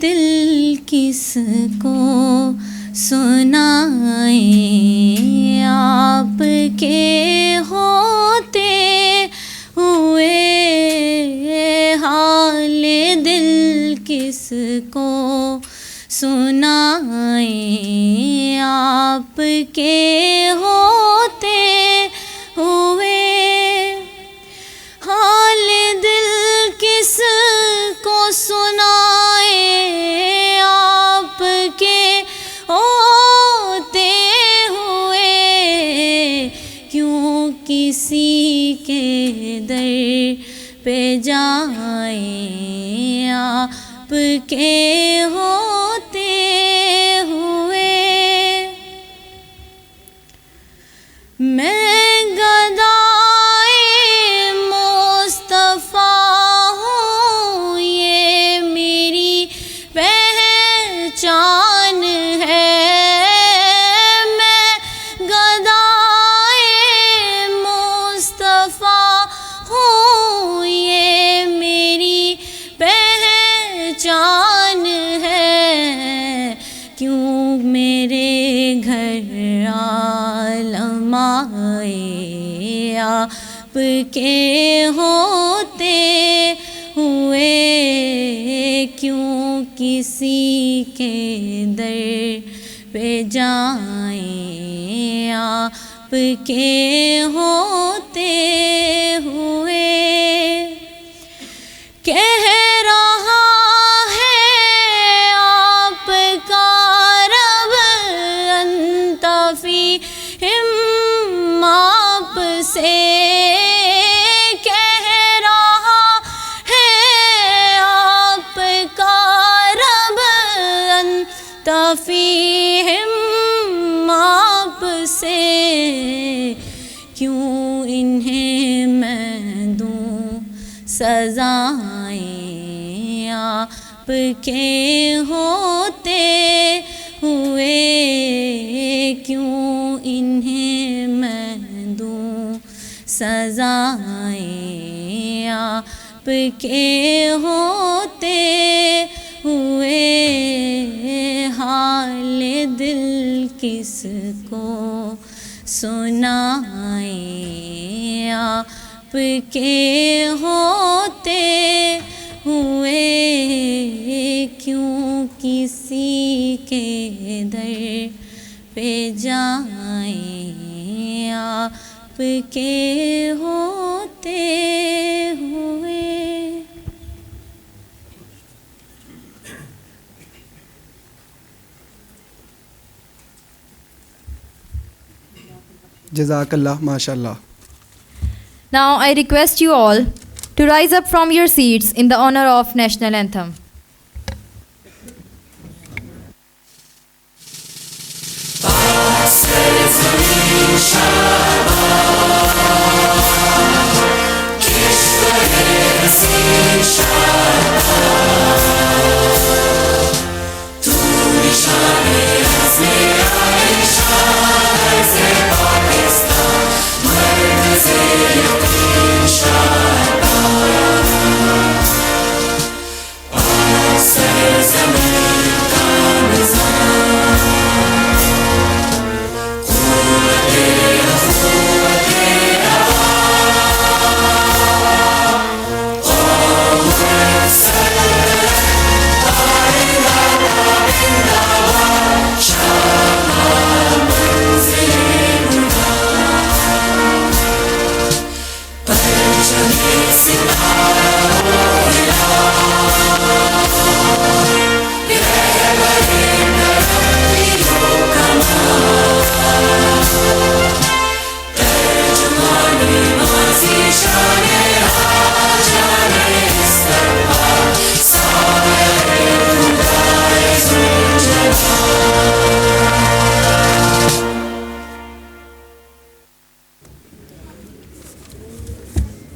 دل کس کو سنائیں، آپ کے ہوتے ہوئے حال دل کس کو سنائیں، آپ کے ہوتے ہوئے حال دل کس کو سنائیں، آپ کے ہوتے ہوئے کیوں کسی کے در پہ جائیں، آپ کے ہوتے ہوئے میں گدائے مصطفیٰ ہوں، یہ میری پہچان ہے، میں گدائے مصطفیٰ ہوں، یہ میری پہچان ہے، کیوں میرے گھر علماء آپ کے ہوتے ہوئے کیوں کسی کے در پہ جائیں، آپ کے ہوتے ہوئے کہہ رہا ہے آپ کا رب انت فیہم، آپ سے کہہ رہا ہے آپ کا رب انت فیہم، آپ سے کیوں انہیں میں دوں سزائیں، آپ کے ہوتے ہوئے کیوں انہیں میں دوں سزائیں، آپ کے ہوتے ہوئے حال دل کس کو سنائیں، آپ کے ہوتے ہوئے کیوں کسی کے در پہ جائیں، آپ کے ہوتے ہوئے. جزاک اللہ، ماشاء اللہ. Now I request you all to rise up from your seats in the honor of National Anthem.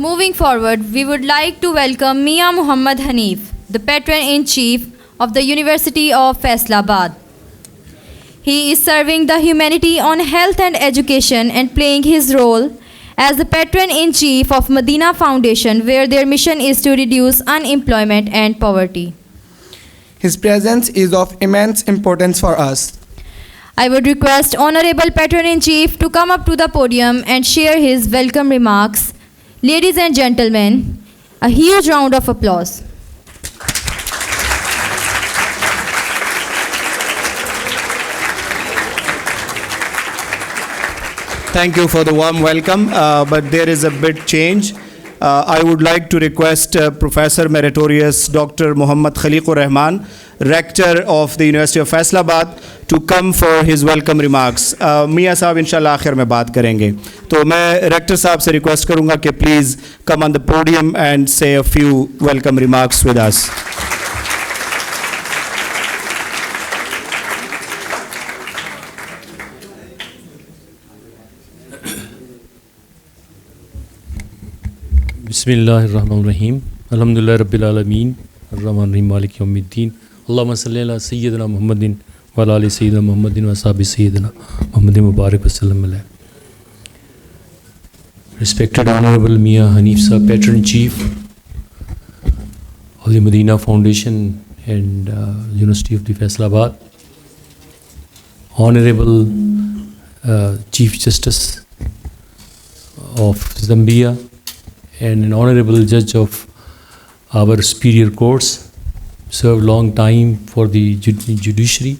Moving forward, we would like to welcome Mian Muhammad Hanif, the Patron-in-Chief of the University of Faisalabad. He is serving the humanity on health and education and playing his role as the Patron-in-Chief of Medina Foundation, where their mission is to reduce unemployment and poverty. His presence is of immense importance for us. I would request Honorable Patron-in-Chief to come up to the podium and share his welcome remarks. Ladies and gentlemen, a huge round of applause. Thank you for the warm welcome, but there is a bit change. I would like to request Professor Meritorious Dr. Muhammad Khaliqur Rahman, Rector of the University of Faisalabad, to come for his welcome remarks. मियाँ साहब इंशाल्लाह आखिर में बात करेंगे. तो मैं Rector साहब से request करूँगा कि please come on the podium and say a few welcome remarks with us. Bismillahirrahmanirrahim. Alhamdulillah Rabbil Alameen. Ar-Rahman-Rahim Maliki Yawmiddin. Allahumma salli ala Sayyidina Muhammadin wa ala ali Sayyidina Muhammadin wa ashabi Sayyidina Muhammadin Mubarak wa sallam alayhi. Respected Honorable Mian Hanif Sir, Patron Chief of the Medina Foundation and University of the Faisalabad, Honorable Chief Justice of Gambia, and an honorable judge of our superior courts, served long time for the judiciary,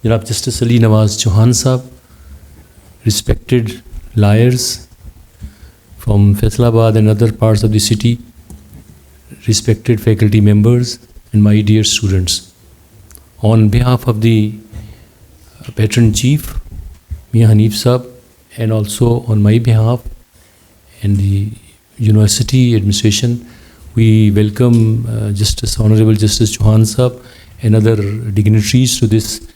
Janab Justice Ali Nawaz Chauhan Sahab, respected lawyers from Faisalabad and other parts of the city, respected faculty members, and my dear students. On behalf of the Patron Chief, Mian Hanif Sahab, and also on my behalf and the University administration, we welcome Honorable Justice Chauhan Sahab and other dignitaries to this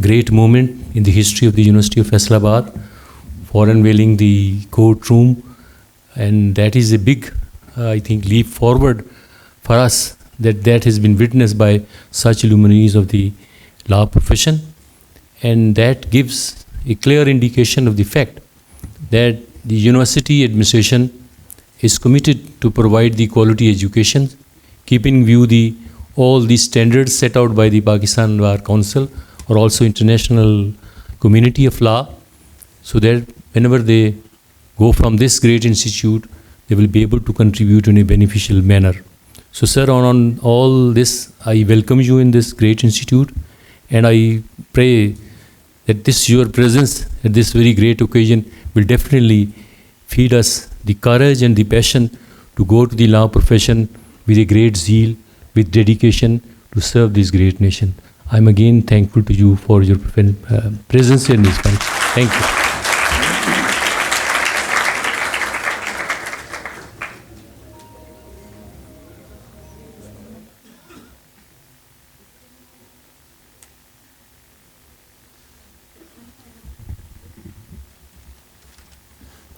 great moment in the history of the University of Faisalabad for unveiling the courtroom, and that is a big, I think, leap forward for us that has been witnessed by such luminaries of the law profession, and that gives a clear indication of the fact that the university administration is committed to provide the quality education, keeping in view all the standards set out by the Pakistan Bar Council or also international community of law, so that whenever they go from this great institute, they will be able to contribute in a beneficial manner. So sir, on all this, I welcome you in this great institute, and I pray that your presence at this very great occasion will definitely feed us the courage and the passion to go to the law profession with a great zeal, with dedication to serve this great nation. I am again thankful to you for your presence in this country. Thank you.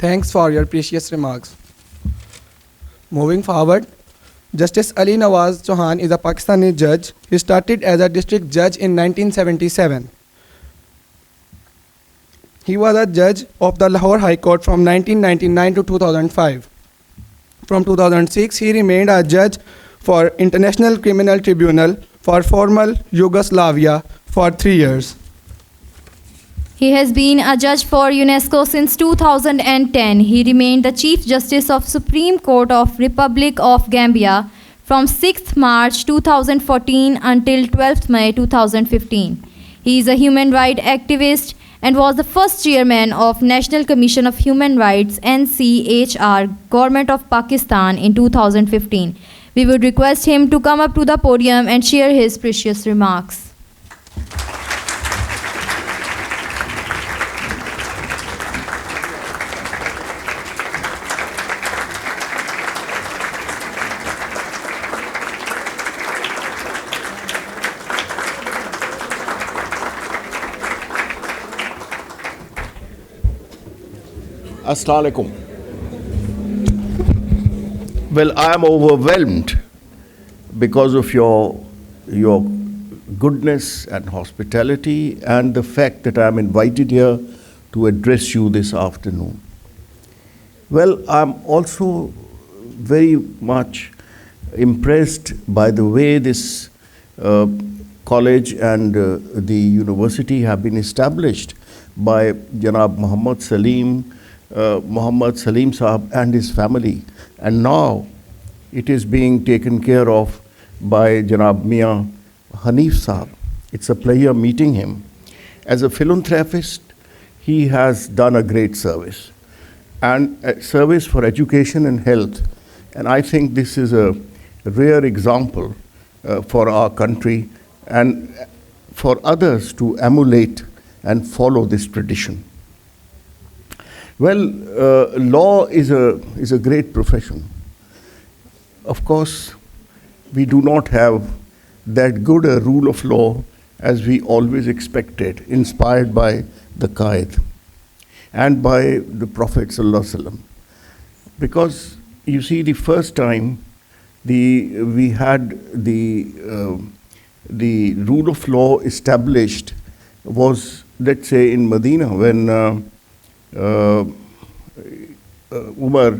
Thanks for your precious remarks. Moving forward, Justice Ali Nawaz Chauhan is a Pakistani judge. He started as a district judge in 1977. He was a judge of the Lahore High Court from 1999 to 2005. From 2006, he remained a judge for International Criminal Tribunal for former Yugoslavia for 3 years. He has been a judge for UNESCO since 2010. He remained the Chief Justice of Supreme Court of Republic of Gambia from 6th March 2014 until 12th May 2015. He is a human rights activist and was the first chairman of National Commission of Human Rights NCHR, Government of Pakistan in 2015. We would request him to come up to the podium and share his precious remarks. Assalamu alaikum. Well, I am overwhelmed because of your goodness and hospitality and the fact that I am invited here to address you this afternoon. Well, I'm also very much impressed by the way this college and the university have been established by Janab Muhammad Salim Sahab and his family. And now it is being taken care of by Janab Mian Hanif Sahab. It's a pleasure meeting him. As a philanthropist, he has done a great service, and a service for education and health. And I think this is a rare example for our country and for others to emulate and follow this tradition. Well, law is a great profession. Of course, we do not have that good a rule of law as we always expected, inspired by the Qaid and by the Prophet ﷺ. Because you see, the first time we had the rule of law established was, let's say, in Medina, when Umar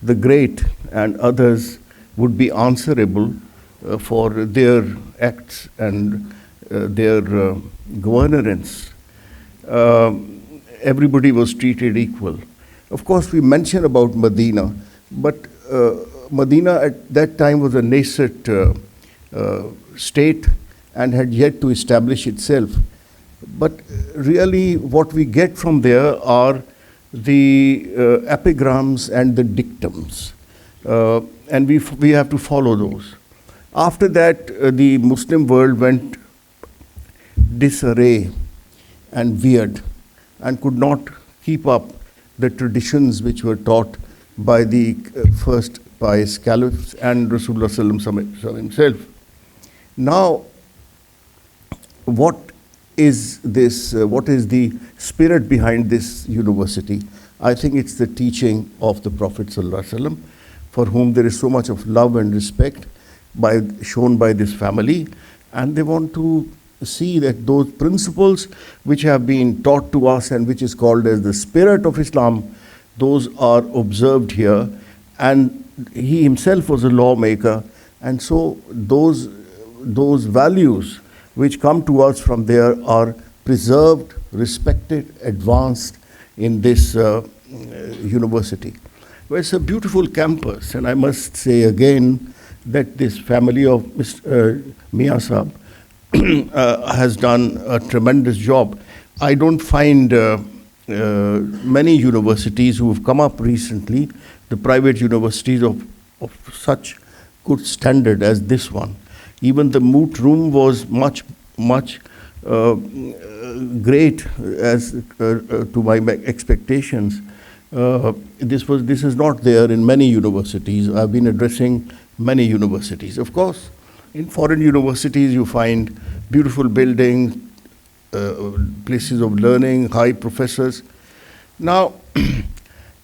the Great and others would be answerable for their acts and their governance. Everybody was treated equal. Of course, we mention about Medina, but Medina at that time was a nascent state and had yet to establish itself. But really what we get from there are the epigrams and the dictums. And we have to follow those. After that, the Muslim world went disarray and weird and could not keep up the traditions which were taught by the first pious caliphs and Rasulullah ﷺ himself. Now, what is this? What is the spirit behind this university? I think it's the teaching of the Prophet ﷺ, for whom there is so much of love and respect shown by this family, and they want to see that those principles which have been taught to us and which is called as the spirit of Islam, those are observed here. And he himself was a lawmaker, and so those values which come to us from there are preserved, respected, advanced in this university. Well, it's a beautiful campus, and I must say again that this family of Mr. Mian Sahab has done a tremendous job. I don't find many universities who have come up recently, the private universities of such good standard as this one. Even the Moot room was much great as to my expectations. This is not there in many universities. I've been addressing many universities. Of course, in foreign universities you find beautiful buildings, places of learning, high professors. Now,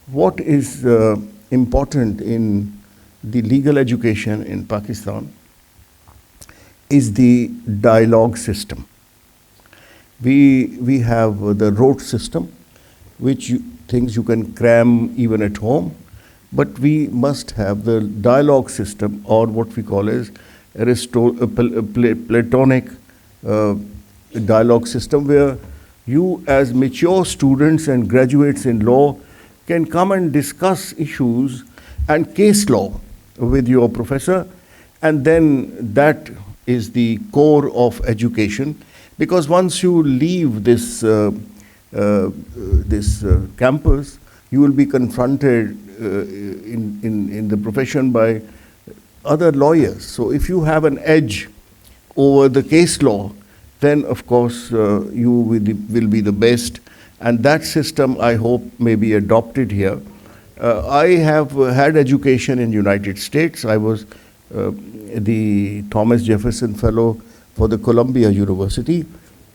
what is important in the legal education in Pakistan is the dialogue system. We have the rote system, which things you can cram even at home, but we must have the dialogue system, or what we call as Platonic dialogue system, where you as mature students and graduates in law can come and discuss issues and case law with your professor, and then that is the core of education. Because once you leave this campus, you will be confronted in the profession by other lawyers. So if you have an edge over the case law, then of course you will be the best. And that system, I hope, may be adopted here. I have had education in United States. I was the Thomas Jefferson Fellow for the Columbia University,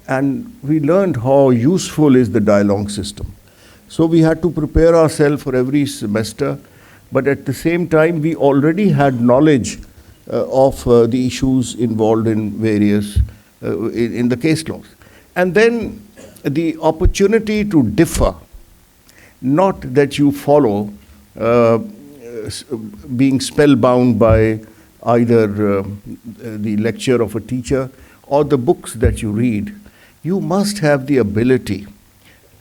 and we learned how useful is the dialogue system. So we had to prepare ourselves for every semester, but at the same time we already had knowledge of the issues involved in various, in the case laws. And then the opportunity to differ, not that you follow being spellbound by either the lecture of a teacher or the books that you read, you must have the ability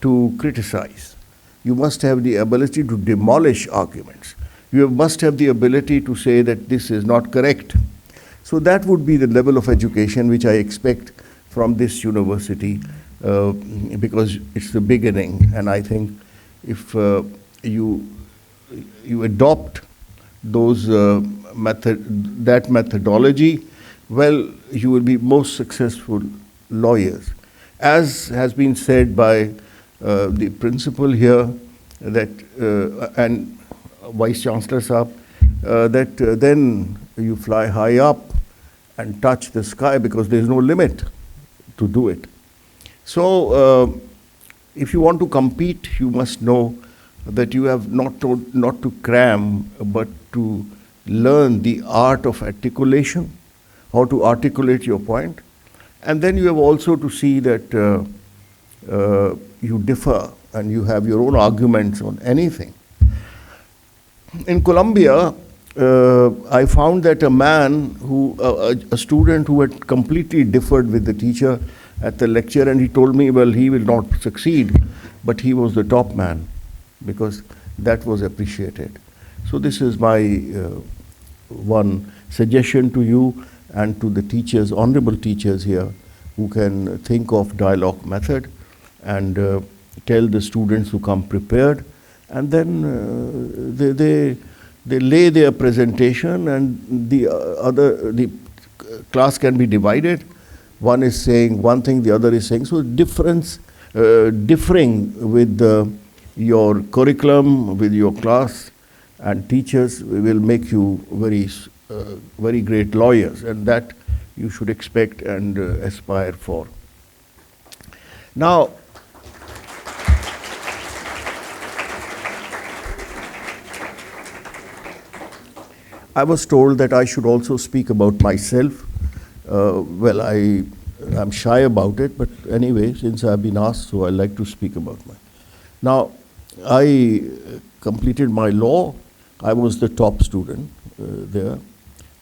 to criticize. You must have the ability to demolish arguments. You must have the ability to say that this is not correct. So that would be the level of education which I expect from this university, because it's the beginning. And I think if you adopt that methodology, well, you will be most successful lawyers. As has been said by the principal here, that and Vice Chancellor Saab, that then you fly high up and touch the sky, because there is no limit to do it. So if you want to compete, you must know that you have not to cram, but to learn the art of articulation, how to articulate your point. And then you have also to see that you differ and you have your own arguments on anything. In Colombia, I found that a student who had completely differed with the teacher at the lecture, and he told me, well, he will not succeed, but he was the top man, because that was appreciated. So this is my one suggestion to you and to the teachers, honorable teachers here, who can think of dialogue method and tell the students to come prepared, and then they lay their presentation, and the class can be divided. One is saying one thing, the other is saying. So differing with your curriculum, with your class and teachers will make you very great lawyers, and that you should expect and aspire for. Now, I was told that I should also speak about myself. Well, I'm shy about it, but anyway, since I've been asked, so I like to speak about my. Now, I completed my law. I was the top student there.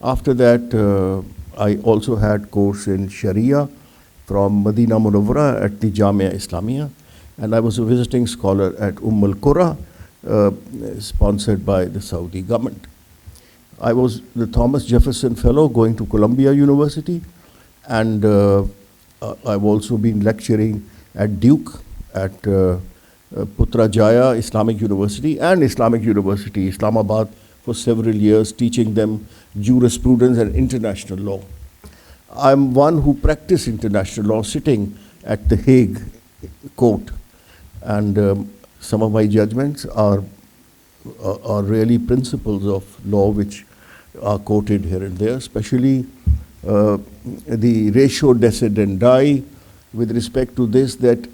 After that, I also had course in Sharia from Medina Munawwara at the Jamia Islamia, and I was a visiting scholar at Al Qura, sponsored by the Saudi government. I was the Thomas Jefferson Fellow going to Columbia University, and I've also been lecturing at Duke, at Putrajaya Islamic University and Islamic University, Islamabad, for several years, teaching them jurisprudence and international law. I'm one who practiced international law sitting at the Hague court, and some of my judgments are really principles of law which are quoted here and there, especially the ratio decidendi with respect to this, that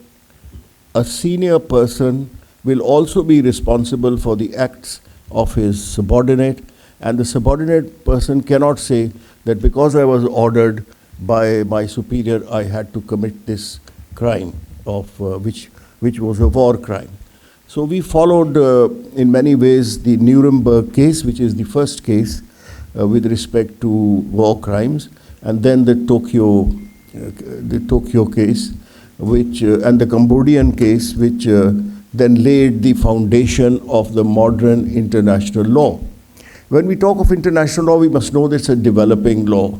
a senior person will also be responsible for the acts of his subordinate, and the subordinate person cannot say that because I was ordered by my superior, I had to commit this crime of which was a war crime. So we followed in many ways the Nuremberg case, which is the first case with respect to war crimes, and then the Tokyo case, which and the Cambodian case, which then laid the foundation of the modern international law. When we talk of international law, we must know that it's a developing law,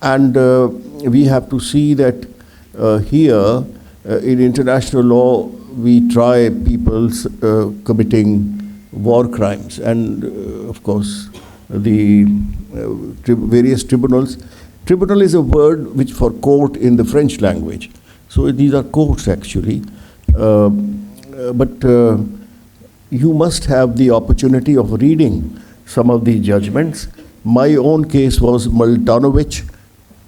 and we have to see that here in international law we try people committing war crimes, and of course the various tribunals. Tribunal is a word which for court in the French language. So these are courts actually. But you must have the opportunity of reading some of the judgments. My own case was Multanovich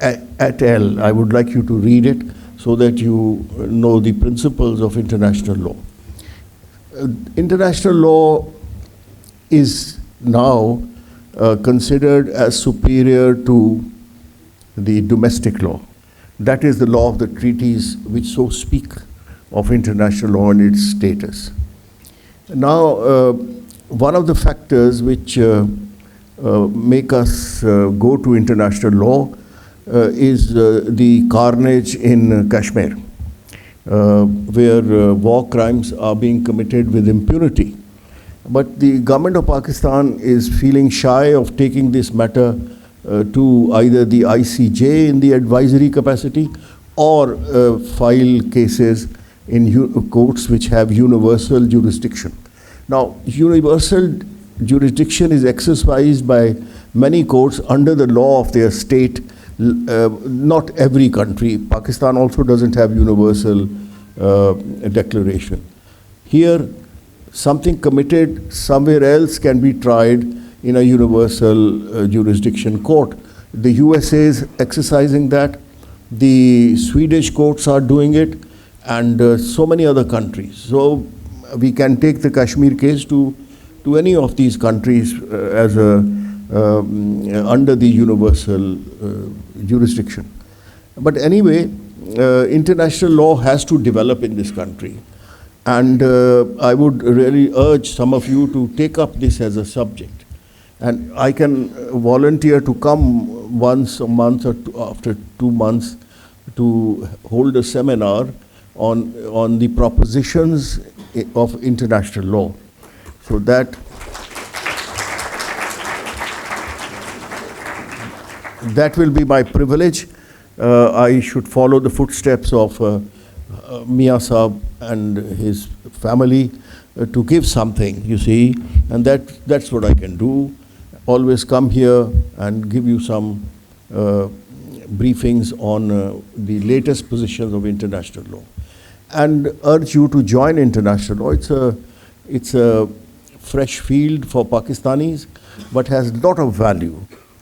et al. I would like you to read it so that you know the principles of international law. International law is now considered as superior to the domestic law. That is the law of the treaties which so speak of international law and its status. Now, one of the factors which make us go to international law is the carnage in Kashmir, where war crimes are being committed with impunity. But the government of Pakistan is feeling shy of taking this matter to either the ICJ in the advisory capacity or file cases in courts which have universal jurisdiction. Now, universal jurisdiction is exercised by many courts under the law of their state. Not every country. Pakistan also doesn't have universal declaration. Here, something committed somewhere else can be tried in a universal jurisdiction court. The USA is exercising that. The Swedish courts are doing it, and so many other countries. So we can take the Kashmir case to any of these countries as a under the universal jurisdiction. But anyway, international law has to develop in this country. And I would really urge some of you to take up this as a subject. And I can volunteer to come once a month or after 2 months to hold a seminar on the propositions of international law. So that will be my privilege. I should follow the footsteps of Mian Sahab and his family to give something, you see, and that's what I can do. Always come here and give you some briefings on the latest positions of international law, and urge you to join international law. It's a fresh field for Pakistanis, but has a lot of value,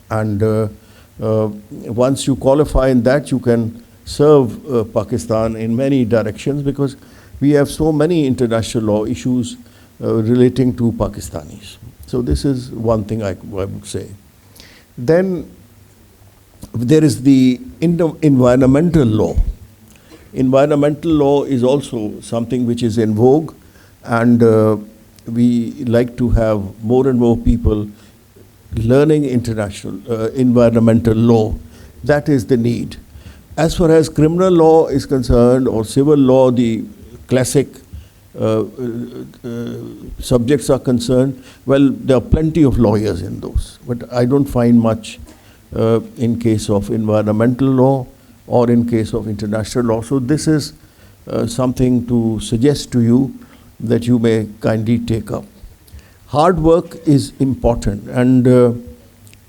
and once you qualify in that, you can serve Pakistan in many directions, because we have so many international law issues relating to Pakistanis. So this is one thing I would say. Then there is the environmental law. Environmental law is also something which is in vogue, and we like to have more and more people learning international environmental law. That is the need. As far as criminal law is concerned, or civil law, the classic subjects are concerned, well, there are plenty of lawyers in those, but I don't find much in case of environmental law or in case of international law. So this is something to suggest to you that you may kindly take up. Hard work is important, and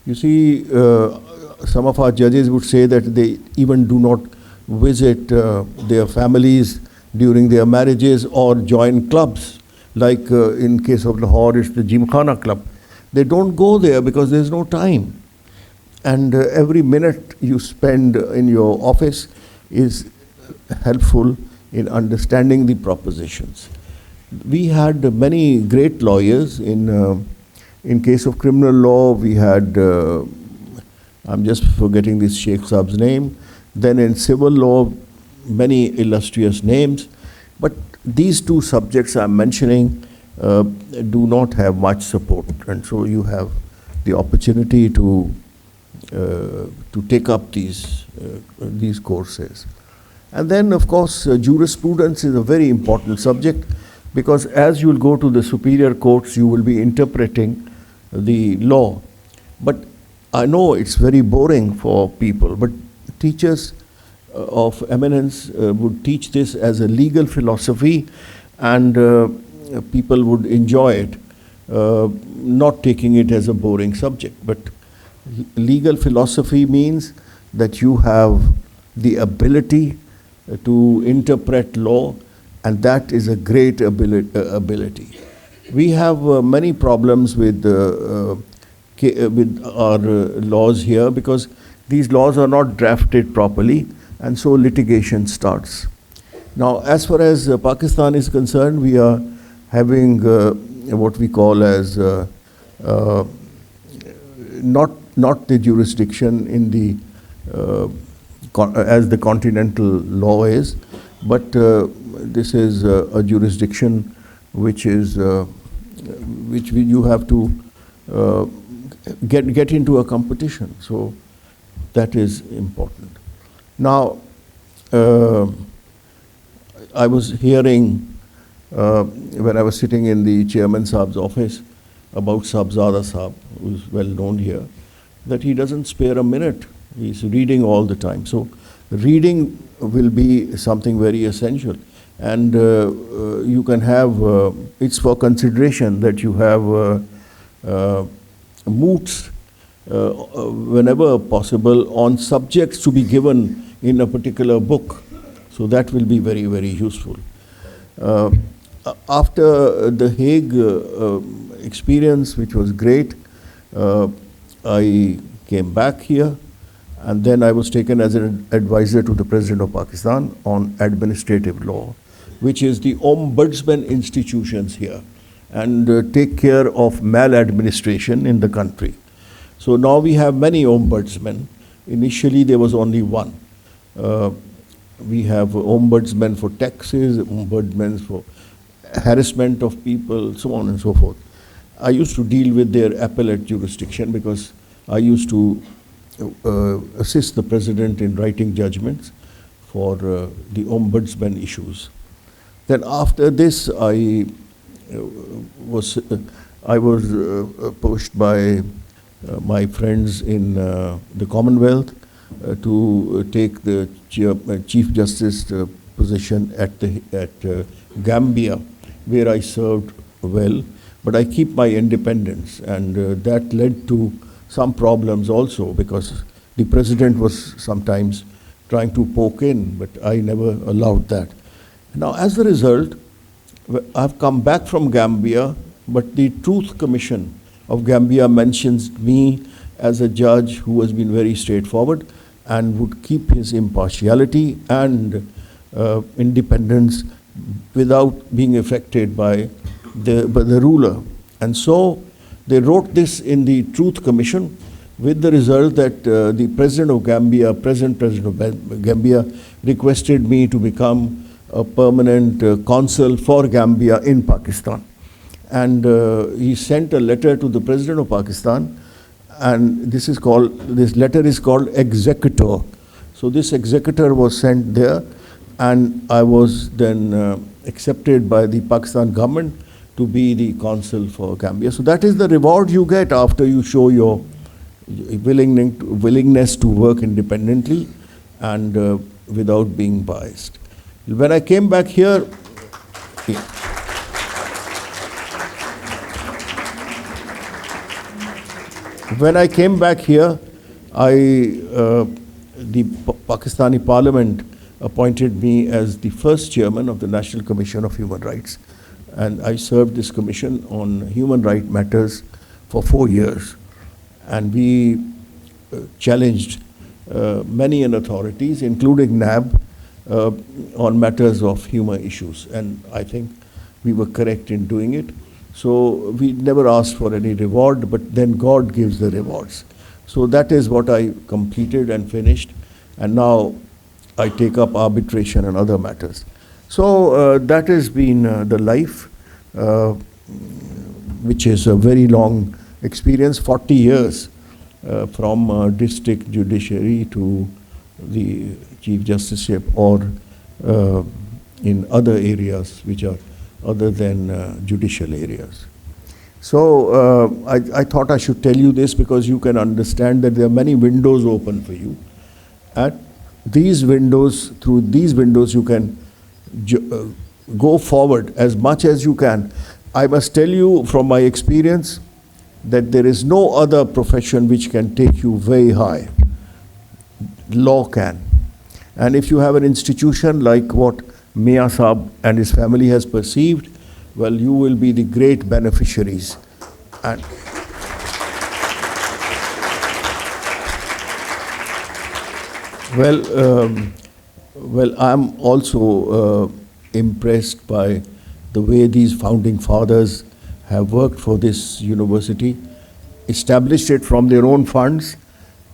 you see, some of our judges would say that they even do not visit their families during their marriages or join clubs. Like in case of Lahore, it's the Gymkhana Club. They don't go there because there's no time. And every minute you spend in your office is helpful in understanding the propositions. We had many great lawyers. In case of criminal law, we had, I'm just forgetting this Sheikh Saab's name. Then in civil law, many illustrious names. But these two subjects I'm mentioning do not have much support. And so you have the opportunity to take up these courses. And then, of course, jurisprudence is a very important subject, because as you will go to the superior courts, you will be interpreting the law. But I know it's very boring for people, but teachers of eminence would teach this as a legal philosophy, and people would enjoy it, not taking it as a boring subject. But legal philosophy means that you have the ability to interpret law, and that is a great ability. We have many problems with our laws here, because these laws are not drafted properly, and so litigation starts. Now, as far as Pakistan is concerned, we are having what we call as not the jurisdiction in the as the continental law is, but this is a jurisdiction which is you have to get into a competition. So that is important. Now, I was hearing when I was sitting in the chairman Saab's office about Saabzada Saab, who's well known here, that he doesn't spare a minute. He's reading all the time. So reading will be something very essential. And you can have, it's for consideration that you have moots whenever possible on subjects to be given in a particular book. So that will be very, very useful. After the Hague experience, which was great, I came back here, and then I was taken as an advisor to the President of Pakistan on administrative law, which is the ombudsman institutions here, and take care of maladministration in the country. So now we have many ombudsmen. Initially there was only one. We have ombudsmen for taxes, ombudsmen for harassment of people, so on and so forth. I used to deal with their appellate jurisdiction because I used to assist the president in writing judgments for the ombudsman issues. Then after this, I was approached by my friends in the Commonwealth to take the Chief Justice position at Gambia, where I served well, but I keep my independence, and that led to some problems also, because the president was sometimes trying to poke in, but I never allowed that. Now, as a result, I've come back from Gambia, but the Truth Commission of Gambia mentions me as a judge who has been very straightforward and would keep his impartiality and independence without being affected by the ruler. And so they wrote this in the Truth Commission, with the result that the President of Gambia, present President of Gambia, requested me to become a permanent consul for Gambia in Pakistan. And he sent a letter to the President of Pakistan, and this letter is called executor. So this executor was sent there, and I was then accepted by the Pakistan government to be the consul for Gambia. So that is the reward you get after you show your willingness to work independently and without being biased. When I came back here, the Pakistani Parliament appointed me as the first chairman of the National Commission of Human Rights. And I served this commission on human rights matters for 4 years. And we challenged many authorities, including NAB, on matters of human issues. And I think we were correct in doing it. So we never asked for any reward, but then God gives the rewards. So that is what I completed and finished. And now I take up arbitration and other matters. So that has been the life, which is a very long experience, 40 years from district judiciary to the Chief Justiceship, or in other areas which are other than judicial areas. So I thought I should tell you this because you can understand that there are many windows open for you. At these windows, through these windows you can go forward as much as you can. I must tell you from my experience that there is no other profession which can take you very high. Law can. And if you have an institution like what Mia Saab and his family has perceived, well, you will be the great beneficiaries. And well, I'm also impressed by the way these founding fathers have worked for this university, established it from their own funds.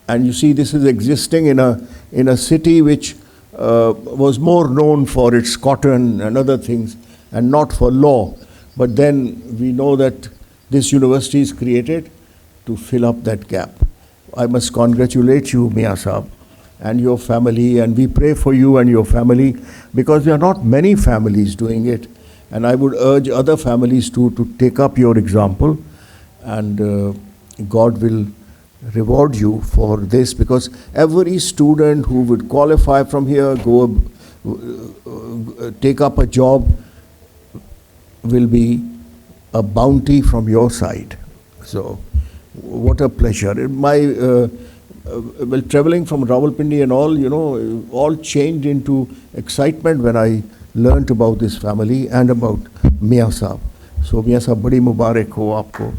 And you see, this is existing in a city which was more known for its cotton and other things, and not for law. But then we know that this university is created to fill up that gap. I must congratulate you, Mia Saab, and your family, and we pray for you and your family, because there are not many families doing it. And I would urge other families to take up your example, and God will reward you for this, because every student who would qualify from here, take up a job, will be a bounty from your side. So, what a pleasure. Well, traveling from Rawalpindi and all, all changed into excitement when I learnt about this family and about Mia Saab. So, Mia Saab, badi mubarak ho aapko.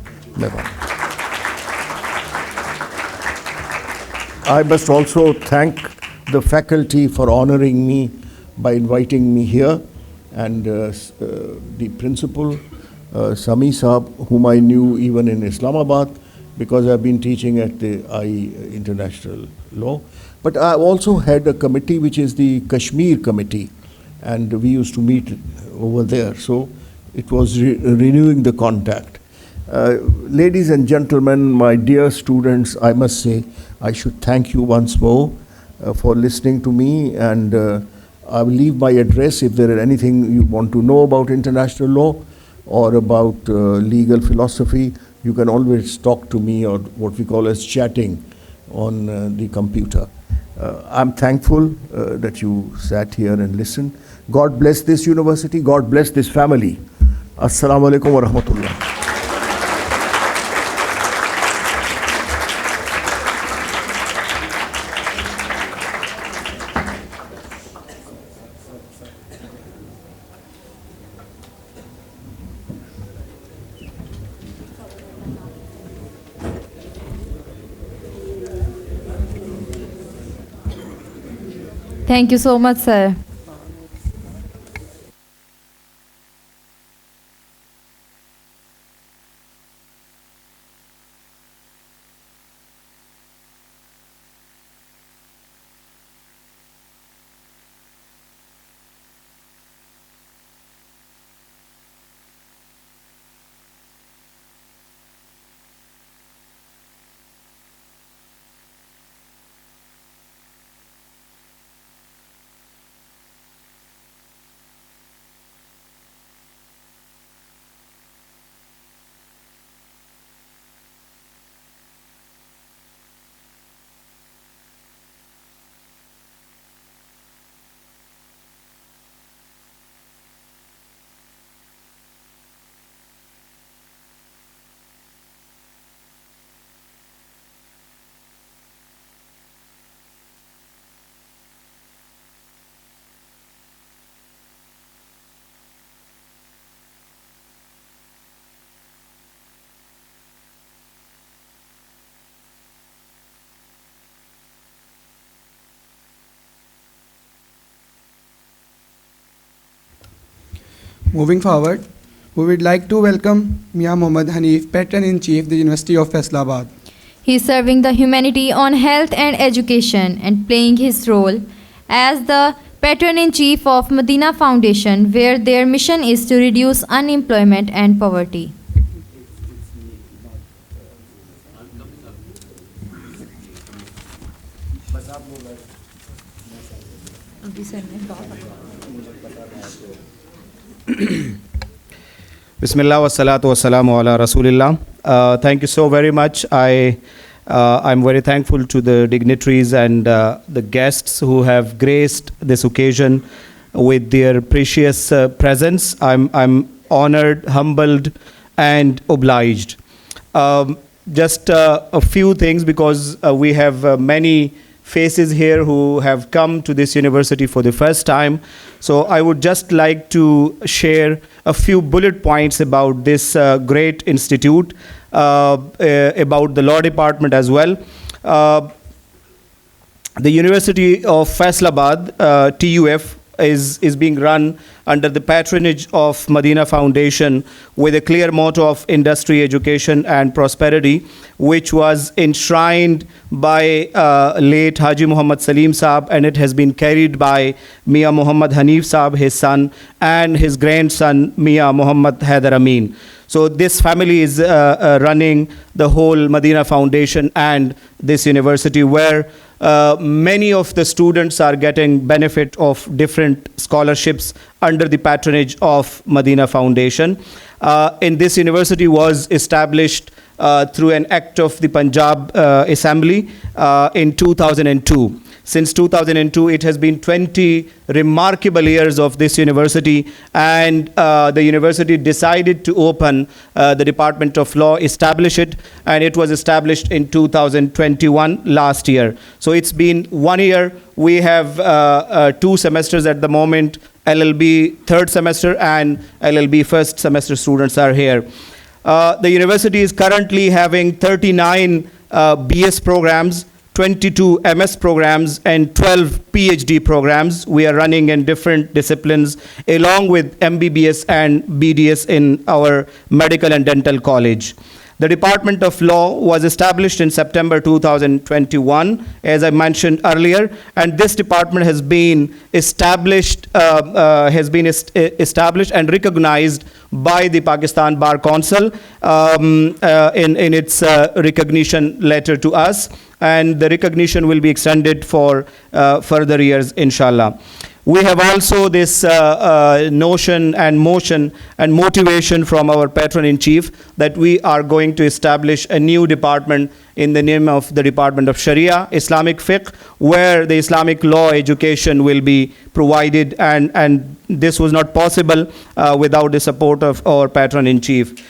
I must also thank the faculty for honoring me by inviting me here, and the principal, Sami Saab, whom I knew even in Islamabad, because I've been teaching at the IE International Law. But I also had a committee which is the Kashmir Committee, and we used to meet over there. So it was renewing the contact. Ladies and gentlemen, my dear students, I must say I should thank you once more for listening to me, and I will leave my address. If there is anything you want to know about international law or about legal philosophy, you can always talk to me, or what we call as chatting on the computer. I'm thankful that you sat here and listened. God bless this university. God bless this family. Assalamu alaikum wa rahmatullah. Thank you so much, sir. Moving forward, we would like to welcome Mian Muhammad Hanif, Patron-in-Chief, the University of Faisalabad. He is serving the humanity on health and education and playing his role as the patron-in-chief of Medina Foundation, where their mission is to reduce unemployment and poverty. Bismillah wa salatu wa salamu ala Rasulillah. Thank you so very much. I'm very thankful to the dignitaries and the guests who have graced this occasion with their precious presence. I'm honored, humbled, and obliged. Just a few things, because we have many faces here who have come to this university for the first time. So I would just like to share a few bullet points about this great institute, about the law department as well. The University of Faisalabad, TUF, is being run under the patronage of Medina Foundation with a clear motto of industry, education and prosperity, which was enshrined by late Haji Muhammad Salim Saab, and it has been carried by Mian Muhammad Hanif Saab, his son, and his grandson Mian Muhammad Amin. So this family is running the whole Medina Foundation and this university, where many of the students are getting benefit of different scholarships under the patronage of Medina Foundation. And this university was established through an act of the Punjab Assembly in 2002. Since 2002, it has been 20 remarkable years of this university, and the university decided to open the Department of Law, establish it, and it was established in 2021, last year. So it's been 1 year. We have 2 semesters at the moment. LLB third semester and LLB first semester students are here. The university is currently having 39 BS programs, 22 MS programs, and 12 PhD programs. We are running in different disciplines along with MBBS and BDS in our medical and dental college. The Department of Law was established in September 2021, as I mentioned earlier, and this department has been established and recognized by the Pakistan Bar Council in its recognition letter to us, and the recognition will be extended for further years, inshallah. We have also this notion and motion and motivation from our patron-in-chief that we are going to establish a new department in the name of the Department of Sharia, Islamic Fiqh, where the Islamic law education will be provided, and this was not possible without the support of our patron-in-chief.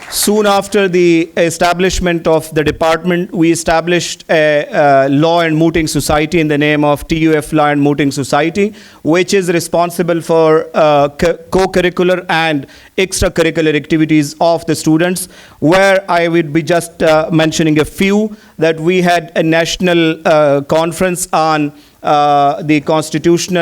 Soon after the establishment of the department, we established a Law and Mooting Society in the name of TUF Law and Mooting Society, which is responsible for co-curricular and extracurricular activities of the students, where I would be just mentioning a few, that we had a national conference on the Constitution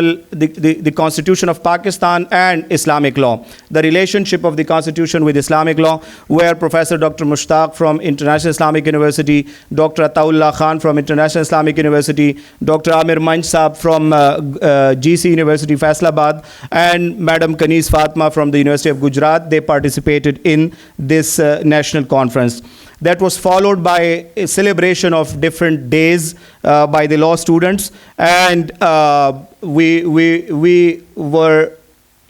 of Pakistan and Islamic law, the relationship of the Constitution with Islamic law, where Professor Dr. Mushtaq from International Islamic University, Dr. Ataullah Khan from International Islamic University, Dr. Amir Manj Saab from GC University Faisalabad, and Madam Kanis Fatma from the University of Gujarat, they participated in this national conference. That was followed by a celebration of different days by the law students, and we were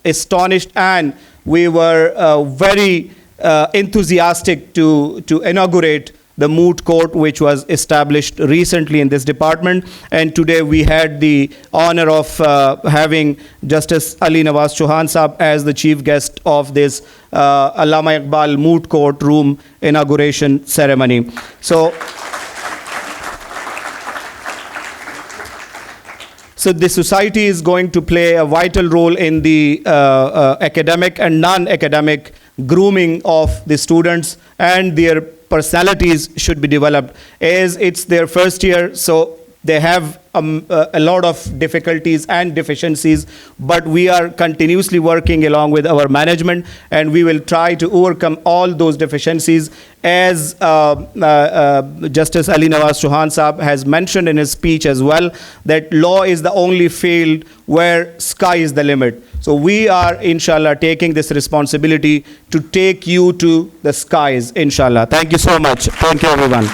astonished and we were very enthusiastic to inaugurate the moot court, which was established recently in this department. And today we had the honor of having Justice Ali Nawaz Chauhan Saab as the chief guest of this Allama Iqbal Moot Court room inauguration ceremony. So the society is going to play a vital role in the academic and non-academic grooming of the students, and their personalities should be developed, as it's their first year, so they have a lot of difficulties and deficiencies, but we are continuously working along with our management, and we will try to overcome all those deficiencies, as Justice Ali Nawaz Chauhan Saab has mentioned in his speech as well, that law is the only field where sky is the limit. So we are, inshallah, taking this responsibility to take you to the skies, inshallah. Thank you so much. Thank you, everyone.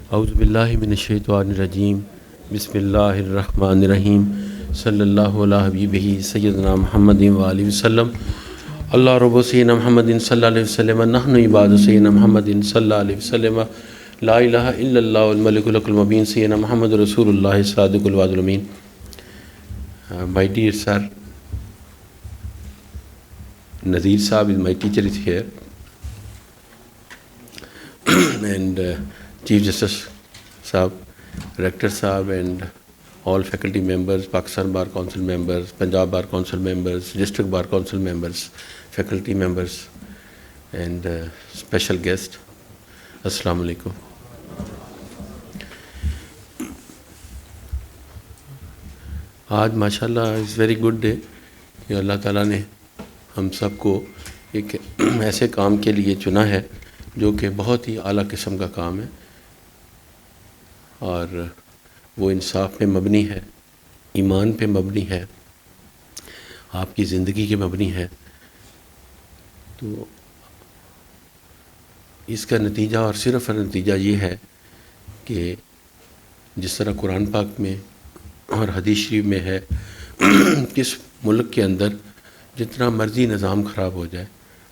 औज़ु बिल्लाहि मिनश्शैतानिर्रजीम बिस्मिल्लाहिर्रहमानिर्रहीम सल्लल्लाहु अला हबीबिही सय्यदना मुहम्मदिन व आलिहि वसल्लम अल्लाह रब्बु सय्यदना मुहम्मदिन सल्लल्लाहु अलैहि वसल्लम नहनु इबादु सय्यदना मुहम्मदिन सल्लल्लाहु अलैहि वसल्लम ला इलाहा इल्लल्लाहु अल मलिकुल मुबीन सय्यदना मुहम्मदुर रसूलुल्लाह सादिकुल वादुल अमीन. My dear sir, Nazir Saab is my teacher, is here, and Chief Justice Saab, Rector Saab, and all faculty members, Pakistan Bar Council members, Punjab Bar Council members, District Bar Council members, faculty members, and special guest. Assalamu alaikum. آج ماشاءاللہ is very good day کہ اللہ تعالیٰ نے ہم سب کو ایک ایسے کام کے لیے چنا ہے جو کہ بہت ہی اعلیٰ قسم کا کام ہے، اور وہ انصاف پہ مبنی ہے، ایمان پہ مبنی ہے، آپ کی زندگی کے مبنی ہے. تو اس کا نتیجہ اور صرف نتیجہ یہ ہے کہ جس طرح قرآن پاک میں اور حدیث شریف میں ہے، کس ملک کے اندر جتنا مرضی نظام خراب ہو جائے،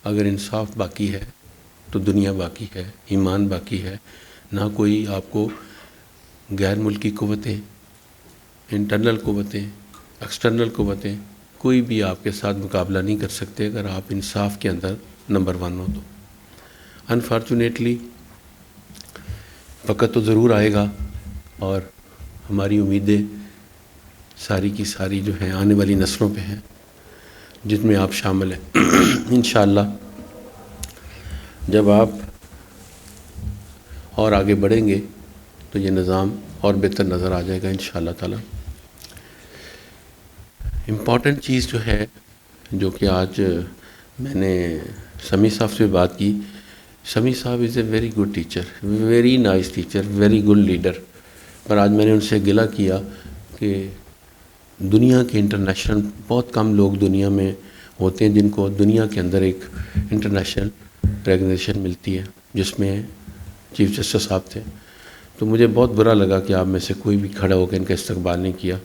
اگر انصاف باقی ہے تو دنیا باقی ہے، ایمان باقی ہے. نہ کوئی آپ کو غیر ملکی قوتیں، انٹرنل قوتیں، ایکسٹرنل قوتیں، کوئی بھی آپ کے ساتھ مقابلہ نہیں کر سکتے اگر آپ انصاف کے اندر نمبر 1 ہو تو. انفارچونیٹلی وقت تو ضرور آئے گا، اور ہماری امیدیں ساری کی ساری جو ہیں آنے والی نسلوں پہ ہیں، جس میں آپ شامل ہیں. انشاءاللہ جب آپ اور آگے بڑھیں گے تو یہ نظام اور بہتر نظر آ جائے گا انشاءاللہ تعالی. امپورٹنٹ چیز جو ہے، جو کہ آج میں نے سمیع صاحب سے بات کی. سمیع صاحب is a very good teacher, very nice teacher, very good leader. پر آج میں نے ان سے گلہ کیا کہ دنیا کے انٹرنیشنل بہت کم لوگ دنیا میں ہوتے ہیں جن کو دنیا کے اندر ایک انٹرنیشنل ریکگنیشن ملتی ہے، جس میں چیف جسٹس صاحب تھے. تو مجھے بہت برا لگا کہ آپ میں سے کوئی بھی کھڑا ہو کے ان کا استقبال نہیں کیا.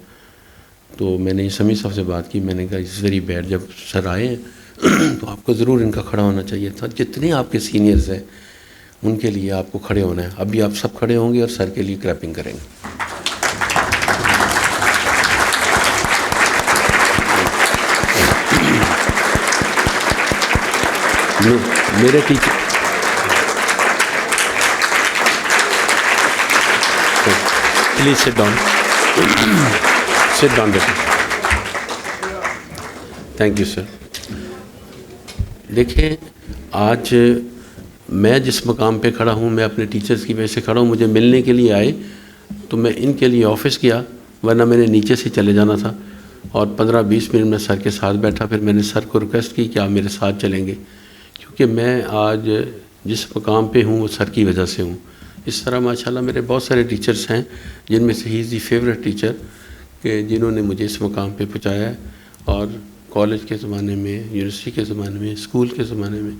تو میں نے سمیع صاحب سے بات کی، میں نے کہا اٹس ویری بیڈ، جب سر آئے ہیں تو آپ کو ضرور ان کا کھڑا ہونا چاہیے تھا. جتنے آپ کے سینئرز ہیں ان کے لیے آپ کو کھڑے ہونا ہے. ابھی آپ سب کھڑے ہوں گے اور سر کے لیے کریپنگ کریں گے. میرے teacher please sit down, sit down beta. Thank you sir. دیکھیں، آج میں جس مقام پہ کھڑا ہوں، میں اپنے ٹیچرز کی وجہ سے کھڑا ہوں. مجھے ملنے کے لیے آئے تو میں ان کے لیے آفس گیا، ورنہ میں نے نیچے سے چلے جانا تھا. اور 15-20 منٹ میں سر کے ساتھ بیٹھا. پھر میں نے سر کو ریکویسٹ کی کہ آپ میرے ساتھ چلیں گے، کیونکہ میں آج جس مقام پہ ہوں وہ سر کی وجہ سے ہوں. اس طرح ماشاءاللہ میرے بہت سارے ٹیچرز ہیں جن میں سے ہی از دی فیوریٹ ٹیچر، کہ جنہوں نے مجھے اس مقام پہ پہنچایا ہے. اور کالج کے زمانے میں، یونیورسٹی کے زمانے میں، اسکول کے زمانے میں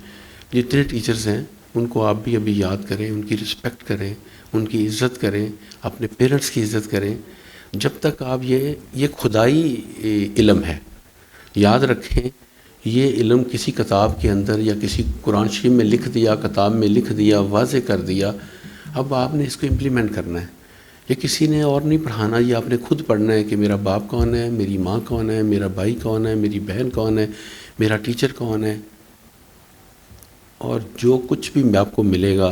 جتنے ٹیچرز ہیں ان کو آپ بھی ابھی یاد کریں، ان کی رسپیکٹ کریں، ان کی عزت کریں، اپنے پیرنٹس کی عزت کریں. جب تک آپ یہ خدائی علم ہے، یاد رکھیں، یہ علم کسی کتاب کے اندر یا کسی قرآن شریف میں لکھ دیا، کتاب میں لکھ دیا، واضح کر دیا. اب آپ نے اس کو امپلیمنٹ کرنا ہے. یہ کسی نے اور نہیں پڑھانا، یہ آپ نے خود پڑھنا ہے کہ میرا باپ کون ہے، میری ماں کون ہے، میرا بھائی کون ہے، میری بہن کون ہے، میرا ٹیچر کون ہے. اور جو کچھ بھی آپ کو ملے گا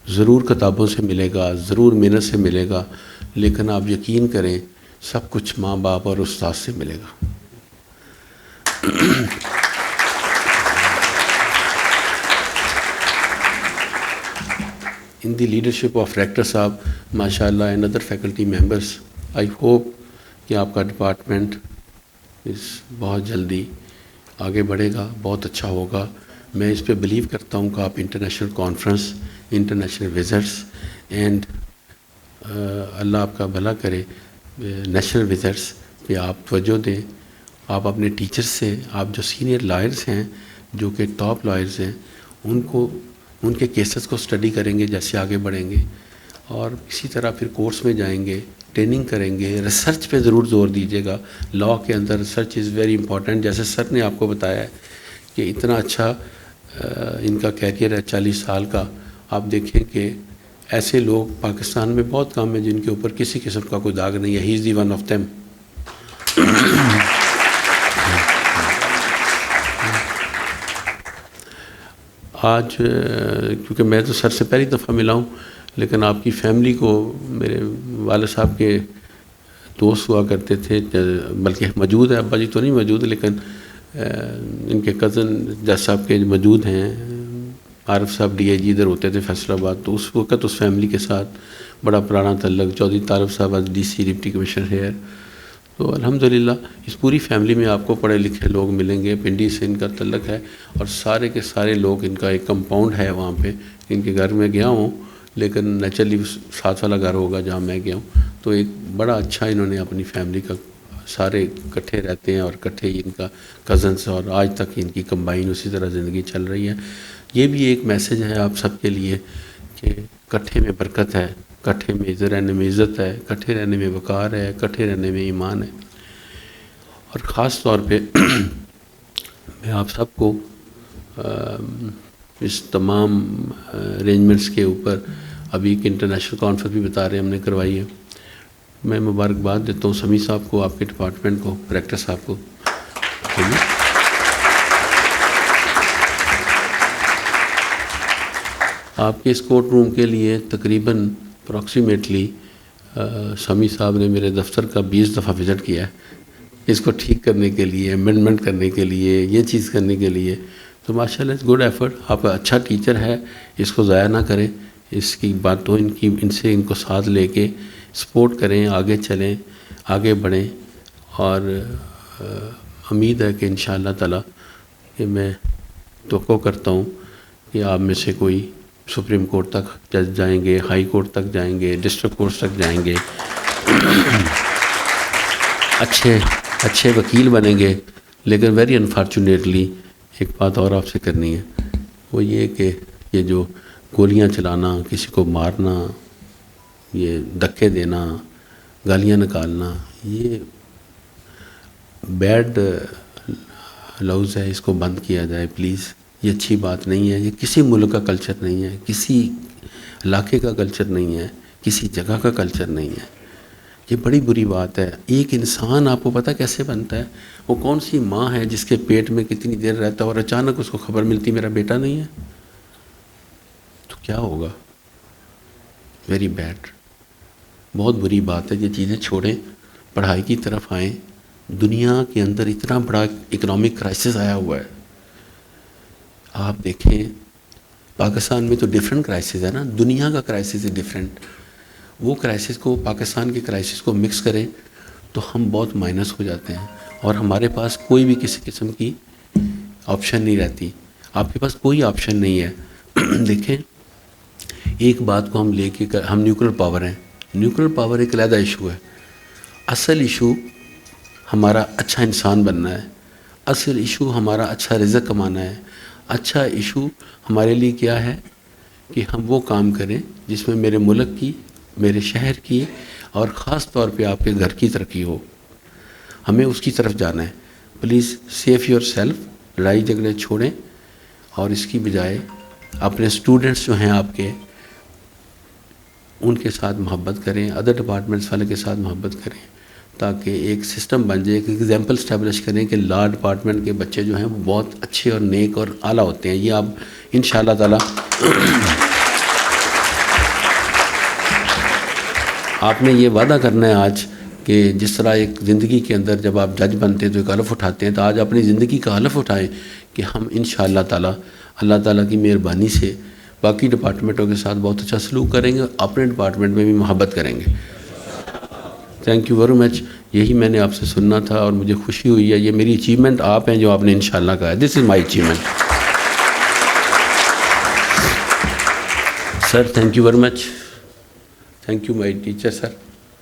ضرور کتابوں سے ملے گا، ضرور محنت سے ملے گا، لیکن آپ یقین کریں سب کچھ ماں باپ اور استاد سے ملے گا. In the leadership of Rector صاحب ماشاءاللہ and other faculty members, I hope کہ آپ کا ڈپارٹمنٹ بہت جلدی آگے بڑھے گا، بہت اچھا ہوگا. میں اس پہ بلیو کرتا ہوں کہ آپ international conference, international visits and اللہ آپ کا بھلا کرے، نیشنل وزٹس پہ آپ توجہ دیں. آپ اپنے ٹیچرز سے، آپ جو سینئر لائرز ہیں، جو کہ ٹاپ لائرز ہیں، ان کے کیسز کو اسٹڈی کریں گے جیسے آگے بڑھیں گے. اور اسی طرح پھر کورس میں جائیں گے، ٹریننگ کریں گے. ریسرچ پہ ضرور زور دیجیے گا. لاء کے اندر ریسرچ از ویری امپورٹنٹ. جیسے سر نے آپ کو بتایا ہے کہ اتنا اچھا ان کا کیریئر ہے 40 سال کا. آپ دیکھیں کہ ایسے لوگ پاکستان میں بہت کم ہیں جن کے اوپر کسی قسم کا کوئی داغ نہیں ہے. ہی از دی ون آف دیم. آج کیونکہ میں تو سر سے پہلی دفعہ ملا ہوں، لیکن آپ کی فیملی کو، میرے والد صاحب کے دوست ہوا کرتے تھے، بلکہ موجود ہے، ابا جی تو نہیں موجود، لیکن ان کے کزن جج صاحب کے موجود ہیں. عارف صاحب ڈی آئی جی ادھر ہوتے تھے فیصل آباد. تو اس وقت اس فیملی کے ساتھ بڑا پرانا تعلق. Chaudhry Tariq sahab D C deputy commissioner here. تو الحمدللہ اس پوری فیملی میں آپ کو پڑھے لکھے لوگ ملیں گے. پنڈی سے ان کا تعلق ہے اور سارے کے سارے لوگ, ان کا ایک کمپاؤنڈ ہے وہاں پہ. ان کے گھر میں گیا ہوں لیکن نیچرلی 7 والا گھر ہوگا جہاں میں گیا ہوں. تو ایک بڑا اچھا انہوں نے اپنی فیملی کا, سارے اکٹھے رہتے ہیں اور اکٹھے ان کا کزنس, اور آج تک ان کی کمبائن اسی طرح زندگی چل رہی ہے. یہ بھی ایک میسیج ہے آپ سب کے لیے کہ اکٹھے میں برکت ہے, اکٹھے میں رہنے میں عزت ہے, اکٹھے رہنے میں وقار ہے, اکٹھے رہنے میں ایمان ہے. اور خاص طور پہ میں آپ سب کو اس تمام ارینجمنٹس کے اوپر ابھی ایک انٹرنیشنل کانفرنس بھی بتا رہے ہیں ہم نے کروائی ہے. میں مبارکباد دیتا ہوں سمیع صاحب کو, آپ کے ڈپارٹمنٹ کو, ڈائریکٹر صاحب کو. آپ کے اس کورٹ روم کے لیے تقریباً اپروکسیمیٹلی سمیع صاحب نے میرے دفتر کا 20 دفعہ وزٹ کیا ہے, اس کو ٹھیک کرنے کے لیے, امینڈمنٹ کرنے کے لیے, یہ چیز کرنے کے لیے. تو ماشاءاللہ اٹس گڈ ایفرٹ. آپ اچھا ٹیچر ہے, اس کو ضائع نہ کریں, اس کی باتوں ان کو ساتھ لے کے سپورٹ کریں, آگے چلیں, آگے بڑھیں. اور امید ہے کہ انشاءاللہ تعالی کہ میں توقع کرتا ہوں کہ آپ میں سے کوئی سپریم کورٹ تک جج جائیں گے, ہائی کورٹ تک جائیں گے, ڈسٹرکٹ کورٹ تک جائیں گے, اچھے وکیل بنیں گے. لیکن ویری انفارچونیٹلی ایک بات اور آپ سے کرنی ہے, وہ یہ کہ یہ جو گولیاں چلانا, کسی کو مارنا, یہ دھکے دینا, گالیاں نکالنا, یہ بیڈ لفظ ہے, اس کو بند کیا جائے پلیز. یہ اچھی بات نہیں ہے, یہ کسی ملک کا کلچر نہیں ہے, کسی علاقے کا کلچر نہیں ہے, کسی جگہ کا کلچر نہیں ہے. یہ بڑی بری بات ہے. ایک انسان آپ کو پتہ کیسے بنتا ہے؟ وہ کون سی ماں ہے جس کے پیٹ میں کتنی دیر رہتا ہے اور اچانک اس کو خبر ملتی میرا بیٹا نہیں ہے, تو کیا ہوگا؟ Very bad. بہت بری بات ہے. یہ چیزیں چھوڑیں, پڑھائی کی طرف آئیں. دنیا کے اندر اتنا بڑا اکنامک کرائسس آیا ہوا ہے. آپ دیکھیں پاکستان میں تو ڈیفرنٹ کرائسس ہے نا, دنیا کا کرائسس ہے ڈیفرنٹ. وہ کرائسس کو, پاکستان کے کرائسس کو مکس کریں تو ہم بہت مائنس ہو جاتے ہیں, اور ہمارے پاس کوئی بھی کسی قسم کی آپشن نہیں رہتی. آپ کے پاس کوئی آپشن نہیں ہے. دیکھیں ایک بات کو ہم لے کے, ہم نیوکلیر پاور ہیں. نیوکلیر پاور ایک علیحدہ ایشو ہے. اصل ایشو ہمارا اچھا انسان بننا ہے. اصل ایشو ہمارا اچھا رزق کمانا ہے. اچھا ایشو ہمارے لیے کیا ہے کہ ہم وہ کام کریں جس میں میرے ملک کی, میرے شہر کی, اور خاص طور پہ آپ کے گھر کی ترقی ہو. ہمیں اس کی طرف جانا ہے. Please save yourself. لڑائی جھگڑے چھوڑیں اور اس کی بجائے اپنے اسٹوڈنٹس جو ہیں آپ کے, ان کے ساتھ محبت کریں, ادر ڈپارٹمنٹس والے کے ساتھ محبت کریں, تاکہ ایک سسٹم بن جائے, ایک ایگزامپل اسٹیبلش کریں کہ لا ڈپارٹمنٹ کے بچے جو ہیں وہ بہت اچھے اور نیک اور اعلیٰ ہوتے ہیں. یہ آپ انشاءاللہ تعالی آپ نے یہ وعدہ کرنا ہے آج کہ جس طرح ایک زندگی کے اندر جب آپ جج بنتے ہیں تو ایک حلف اٹھاتے ہیں, تو آج اپنی زندگی کا حلف اٹھائیں کہ ہم انشاءاللہ تعالی اللہ تعالیٰ کی مہربانی سے باقی ڈپارٹمنٹوں کے ساتھ بہت اچھا سلوک کریں گے, اپنے ڈپارٹمنٹ میں بھی محبت کریں گے. تھینک یو ویری مچ. یہی میں نے آپ سے سننا تھا اور مجھے خوشی ہوئی ہے. یہ میری اچیومنٹ آپ ہیں جو آپ نے انشاءاللہ کہا ہے. This is my achievement. Sir thank you very much. Thank you my teacher sir.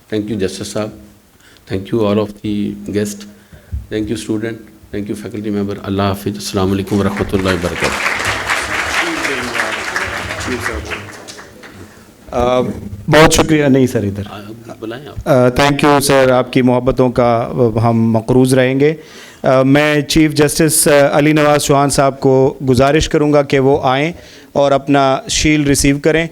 Thank you justice صاحب. Thank you all of the guest. Thank you student. Thank you faculty member. اللہ حافظ. السلام علیکم ورحمۃ اللہ وبرکاتہ. بہت شکریہ. نہیں سر ادھر بلائیں آپ. تھینک یو سر, آپ کی محبتوں کا ہم مقروض رہیں گے. میں چیف جسٹس علی نواز چوہان صاحب کو گزارش کروں گا کہ وہ آئیں اور اپنا شیلڈ ریسیو کریں.